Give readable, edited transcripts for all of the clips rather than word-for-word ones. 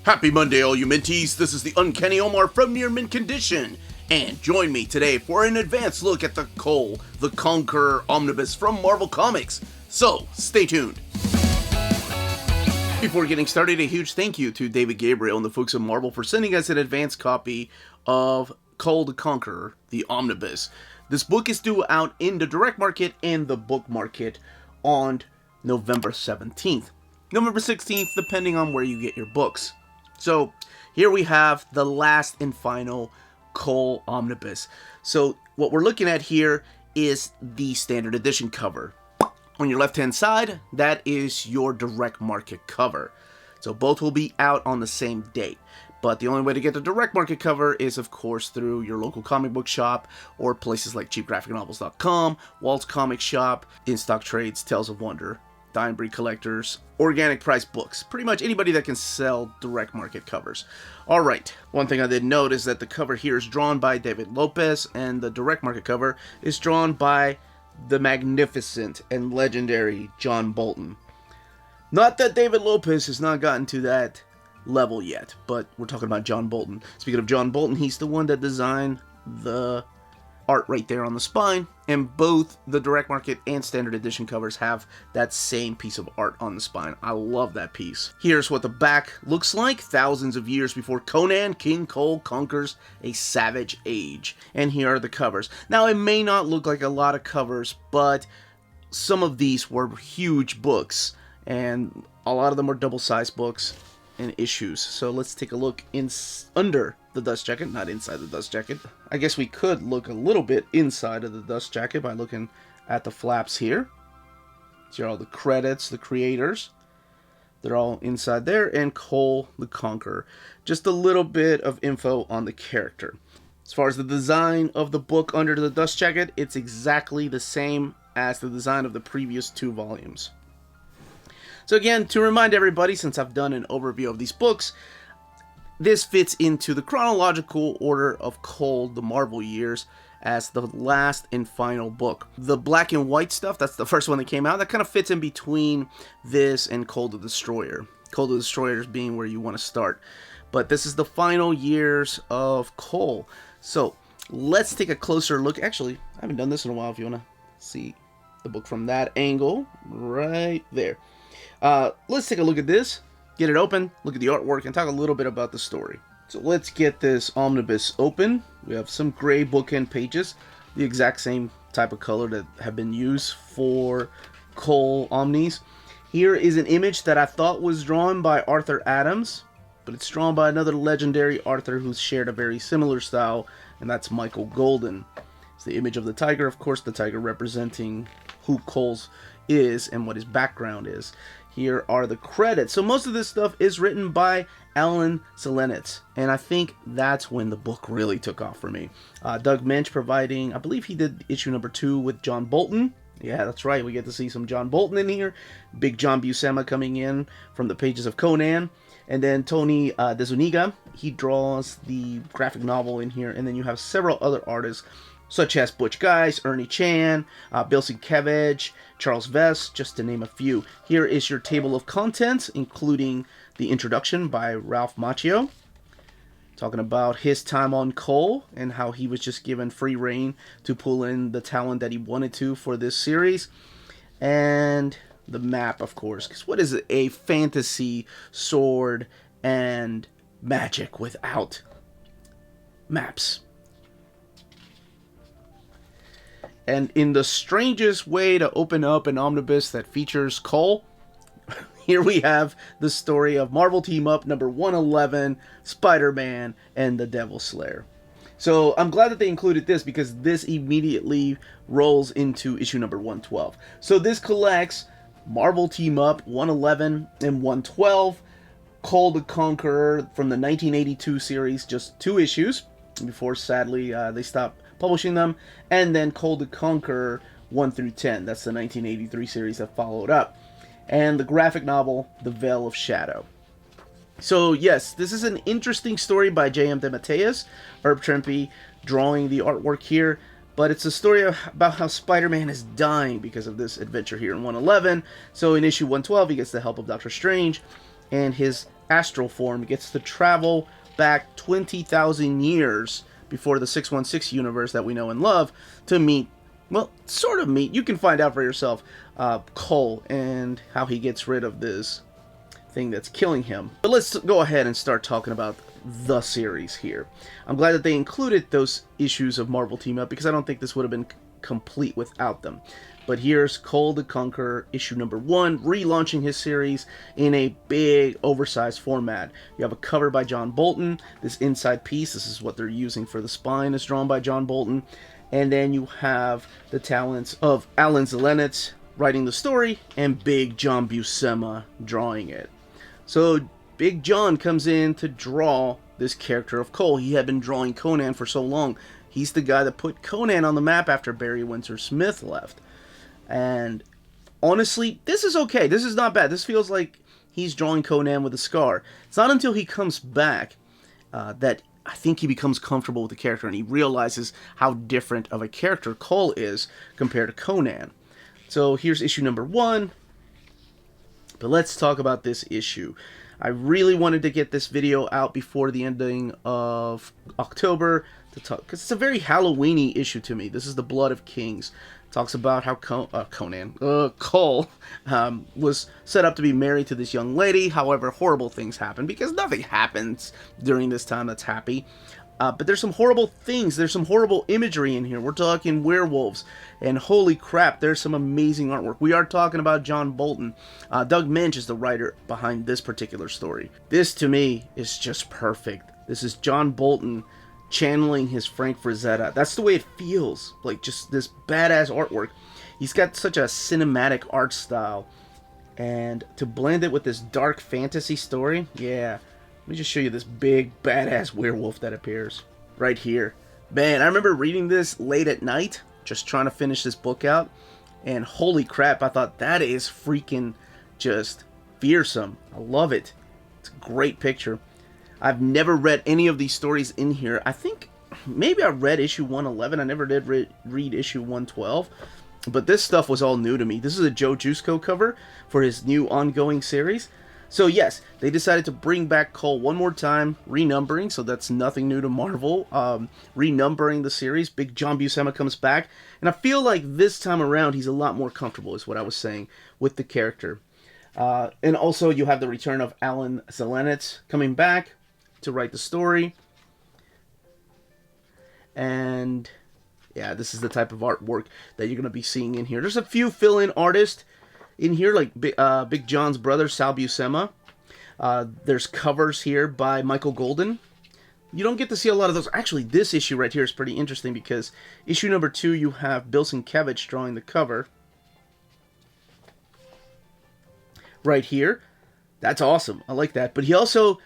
Happy Monday, all you Minties. This is the Uncanny Omar from Near Mint Condition. And join me today for an advanced look at the Kull the Conqueror Omnibus from Marvel Comics. So, stay tuned. Before getting started, a huge thank you to David Gabriel and the folks at Marvel for sending us an advanced copy of Kull the Conqueror, the Omnibus. This book is due out in the direct market and the book market on November 17th. November 16th, depending on where you get your books. So, here we have the last and final Kull Omnibus. So, what we're looking at here is the standard edition cover. On your left-hand side, that is your direct market cover. So, both will be out on the same date. But the only way to get the direct market cover is, of course, through your local comic book shop or places like cheapgraphicnovels.com, Walt's Comic Shop, In Stock Trades, Tales of Wonder, Dying Breed Collectors, Organic Price Books. Pretty much anybody that can sell direct market covers. Alright, one thing I did note is that the cover here is drawn by David Lopez, and the direct market cover is drawn by the magnificent and legendary John Bolton. Not that David Lopez has not gotten to that level yet, but we're talking about John Bolton. Speaking of John Bolton, he's the one that designed the art right there on the spine, and both the direct market and standard edition covers have that same piece of art on the spine. I love that piece. Here's what the back looks like thousands of years before Conan, King Kull conquers a savage age. And here are the covers. Now, it may not look like a lot of covers, but some of these were huge books, and a lot of them were double-sized books and issues. So let's take a look under the dust jacket, not inside the dust jacket. I guess we could look a little bit inside of the dust jacket by looking at the flaps here. Here are all the credits, the creators. They're all inside there, and Kull the Conqueror. Just a little bit of info on the character. As far as the design of the book under the dust jacket, it's exactly the same as the design of the previous 2 volumes. So again, to remind everybody, since I've done an overview of these books, this fits into the chronological order of Kull, the Marvel Years, as the last and final book. The black and white stuff, that's the first one that came out, that kind of fits in between this and Kull the Destroyer. Kull the Destroyer is being where you want to start. But this is the final years of Kull. So, let's take a closer look. Actually, I haven't done this in a while if you want to see the book from that angle. Right there. Let's take a look at this, get it open, look at the artwork, and talk a little bit about the story. So let's get this omnibus open. We have some gray bookend pages, the exact same type of color that have been used for Kull Omnis. Here is an image that I thought was drawn by Arthur Adams, but it's drawn by another legendary Arthur who's shared a very similar style, and that's Michael Golden. It's the image of the tiger, of course, the tiger representing who Kull's is and what his background is. Here are the credits. So most of this stuff is written by Alan Selenitz, and I think that's when the book really took off for me. Doug Minch providing, I believe he did issue number 2 with John Bolton. Yeah, that's right, we get to see some John Bolton in here. Big John Buscema coming in from the pages of Conan. And then Tony DeZuniga, he draws the graphic novel in here, and then you have several other artists such as Butch Guice, Ernie Chan, Bill Sienkiewicz, Charles Vess, just to name a few. Here is your table of contents, including the introduction by Ralph Macchio, talking about his time on Kull and how he was just given free rein to pull in the talent that he wanted to for this series. And the map, of course, because what is a fantasy sword and magic without maps? And in the strangest way to open up an omnibus that features Kull, here we have the story of Marvel Team Up number 111, Spider-Man and the Devil Slayer. So I'm glad that they included this because this immediately rolls into issue number 112. So this collects Marvel Team Up 111 and 112, Kull the Conqueror from the 1982 series, just 2 issues before sadly they stopped publishing them, and then Kull the Conqueror 1 through 10. That's the 1983 series that followed up. And the graphic novel, The Veil of Shadow. So yes, this is an interesting story by J.M. DeMatteis, Herb Trimpe drawing the artwork here, but it's a story about how Spider-Man is dying because of this adventure here in 111. So in issue 112, he gets the help of Doctor Strange and his astral form, gets to travel back 20,000 years before the 616 universe that we know and love to meet, well, sort of meet, you can find out for yourself, Kull and how he gets rid of this thing that's killing him. But let's go ahead and start talking about the series here. I'm glad that they included those issues of Marvel Team Up because I don't think this would have been complete without them. But here's Kull the Conqueror, issue number 1, relaunching his series in a big, oversized format. You have a cover by John Bolton. This inside piece, this is what they're using for the spine, is drawn by John Bolton. And then you have the talents of Alan Zelenitz writing the story, and Big John Buscema drawing it. So Big John comes in to draw this character of Kull. He had been drawing Conan for so long. He's the guy that put Conan on the map after Barry Windsor Smith left. And honestly, this is okay. This is not bad. This feels like he's drawing Conan with a scar. It's not until he comes back that I think he becomes comfortable with the character and he realizes how different of a character Kull is compared to Conan. So here's issue number 1. But let's talk about this issue. I really wanted to get this video out before the ending of October to talk, because it's a very Halloween-y issue to me. This is the Blood of Kings. Talks about how Kull was set up to be married to this young lady. However, horrible things happen because nothing happens during this time that's happy. But there's some horrible things. There's some horrible imagery in here. We're talking werewolves. And holy crap, there's some amazing artwork. We are talking about John Bolton. Doug Minch is the writer behind this particular story. This, to me, is just perfect. This is John Bolton channeling his Frank Frazetta. That's the way it feels. Like, just this badass artwork. He's got such a cinematic art style. And to blend it with this dark fantasy story, yeah. Let me just show you this big, badass werewolf that appears right here. Man, I remember reading this late at night, just trying to finish this book out. And holy crap, I thought that is freaking just fearsome. I love it. It's a great picture. I've never read any of these stories in here. I think maybe I read issue 111. I never did read issue 112. But this stuff was all new to me. This is a Joe Jusko cover for his new ongoing series. So yes, they decided to bring back Kull one more time, renumbering, so that's nothing new to Marvel. Renumbering the series, Big John Buscema comes back, and I feel like this time around he's a lot more comfortable, is what I was saying, with the character. And also you have the return of Alan Zelenitz coming back to write the story. And yeah, this is the type of artwork that you're going to be seeing in here. There's a few fill-in artists in here, like Big John's brother, Sal Buscema. There's covers here by Michael Golden. You don't get to see a lot of those. Actually, this issue right here is pretty interesting because issue number 2, you have Bill Sienkiewicz drawing the cover. Right here. That's awesome. I like that. But he also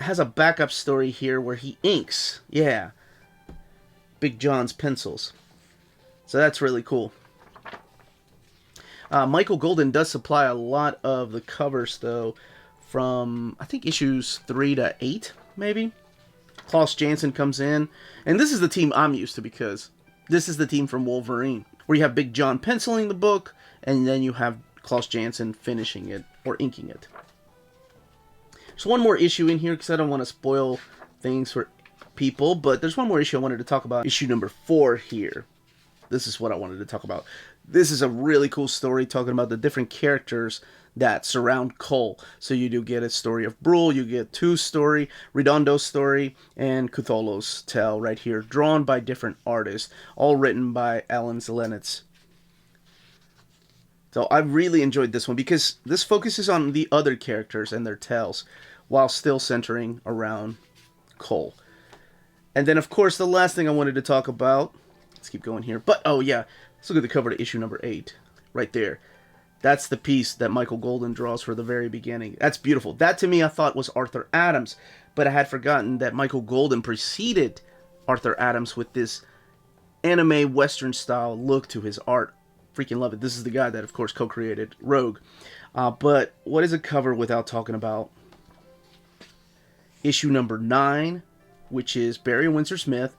has a backup story here where he inks. Yeah. Big John's pencils. So that's really cool. Michael Golden does supply a lot of the covers, though, from, I think, issues 3 to 8, maybe. Klaus Janson comes in. And this is the team I'm used to because this is the team from Wolverine, where you have Big John penciling the book, and then you have Klaus Janson finishing it, or inking it. There's one more issue in here because I don't want to spoil things for people, but there's one more issue I wanted to talk about. Issue number 4 here. This is what I wanted to talk about. This is a really cool story talking about the different characters that surround Kull. So you do get a story of Brule, you get Tu's story, Redondo's story, and Cthulhu's tale right here, drawn by different artists, all written by Alan Zelenitz. So I really enjoyed this one because this focuses on the other characters and their tales while still centering around Kull. And then, of course, the last thing I wanted to talk about, let's keep going here, but, oh yeah, let's look at the cover to issue number 8, right there. That's the piece that Michael Golden draws for the very beginning. That's beautiful. That, to me, I thought was Arthur Adams, but I had forgotten that Michael Golden preceded Arthur Adams with this anime Western-style look to his art. Freaking love it. This is the guy that, of course, co-created Rogue. But what is a cover without talking about issue number 9, which is Barry Windsor Smith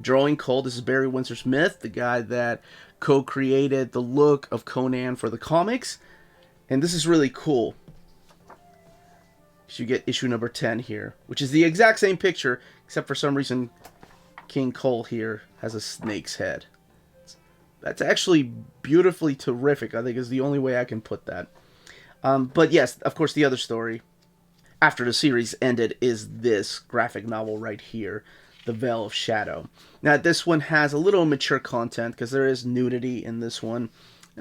drawing Kull. This is Barry Windsor Smith, the guy that co-created the look of Conan for the comics. And this is really cool. You get issue number 10 here, which is the exact same picture, except for some reason King Kull here has a snake's head. That's actually beautifully terrific, I think is the only way I can put that. But yes, of course, the other story after the series ended is this graphic novel right here, The Veil of Shadow. Now, this one has a little mature content because there is nudity in this one.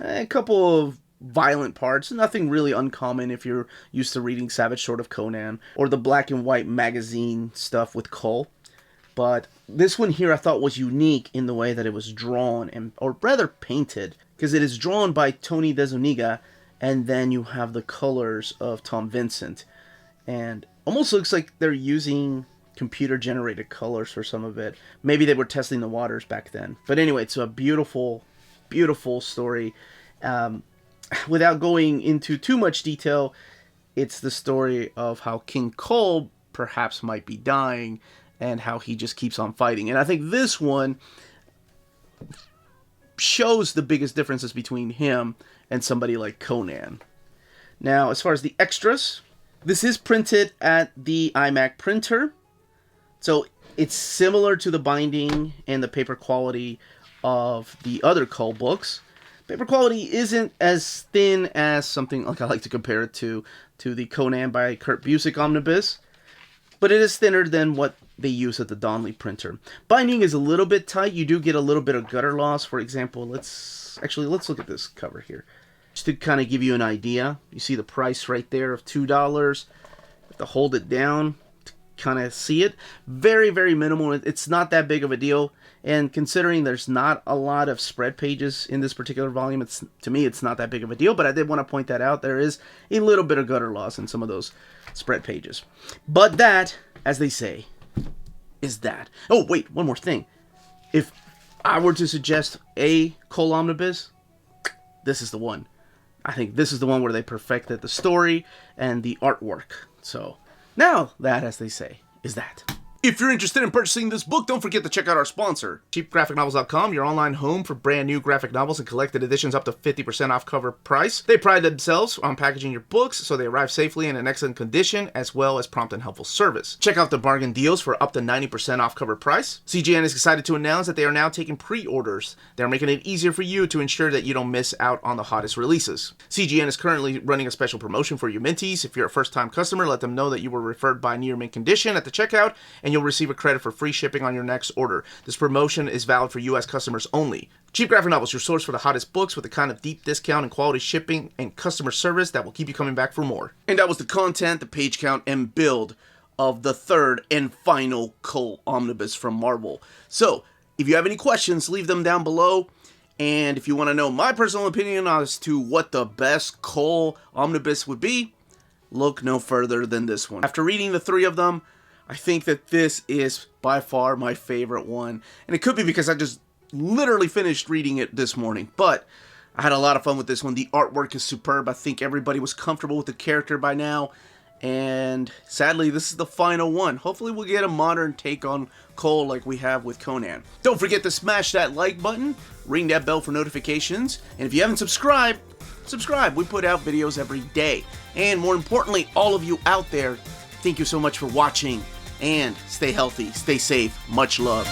A couple of violent parts, nothing really uncommon if you're used to reading Savage Sword of Conan or the black and white magazine stuff with Kull. But this one here I thought was unique in the way that it was drawn, or rather painted, because it is drawn by Tony DeZuniga, and then you have the colors of Tom Vincent. And almost looks like they're using computer-generated colors for some of it. Maybe they were testing the waters back then. But anyway, it's a beautiful, beautiful story. Without going into too much detail, it's the story of how King Kull perhaps might be dying and how he just keeps on fighting. And I think this one shows the biggest differences between him and somebody like Conan. Now, as far as the extras, this is printed at the iMac printer. So it's similar to the binding and the paper quality of the other Kull books. Paper quality isn't as thin as something like I like to compare it to the Conan by Kurt Busiek Omnibus, but it is thinner than what they use at the Donnelly printer. Binding is a little bit tight. You do get a little bit of gutter loss. For example, let's look at this cover here, just to kind of give you an idea. You see the price right there of $2. You have to hold it down to kind of see it. Very, very minimal. It's not that big of a deal. And considering there's not a lot of spread pages in this particular volume, to me, it's not that big of a deal. But I did want to point that out. There is a little bit of gutter loss in some of those spread pages. But that, as they say, is that. Oh, wait, one more thing. If I were to suggest a Kull Omnibus, this is the one. I think this is the one where they perfected the story and the artwork. So, now that, as they say, is that. If you're interested in purchasing this book, don't forget to check out our sponsor, cheapgraphicnovels.com, your online home for brand new graphic novels and collected editions up to 50% off cover price. They pride themselves on packaging your books so they arrive safely and in excellent condition, as well as prompt and helpful service. Check out the bargain deals for up to 90% off cover price. CGN is excited to announce that they are now taking pre-orders. They're making it easier for you to ensure that you don't miss out on the hottest releases. CGN is currently running a special promotion for your Minties. If you're a first-time customer, let them know that you were referred by Near Mint Condition at the checkout, and you'll receive a credit for free shipping on your next order. This promotion is valid for U.S. customers only. Cheap Graphic Novels, your source for the hottest books with the kind of deep discount and quality shipping and customer service that will keep you coming back for more. And that was the content, the page count, and build of the third and final Kull Omnibus from Marvel. So, if you have any questions, leave them down below. And if you want to know my personal opinion as to what the best Kull Omnibus would be, look no further than this one. After reading the three of them, I think that this is by far my favorite one. And it could be because I just literally finished reading it this morning. But I had a lot of fun with this one. The artwork is superb. I think everybody was comfortable with the character by now. And sadly, this is the final one. Hopefully we'll get a modern take on Kull like we have with Conan. Don't forget to smash that like button, ring that bell for notifications. And if you haven't subscribed, subscribe. We put out videos every day. And more importantly, all of you out there, thank you so much for watching. And stay healthy, stay safe, much love.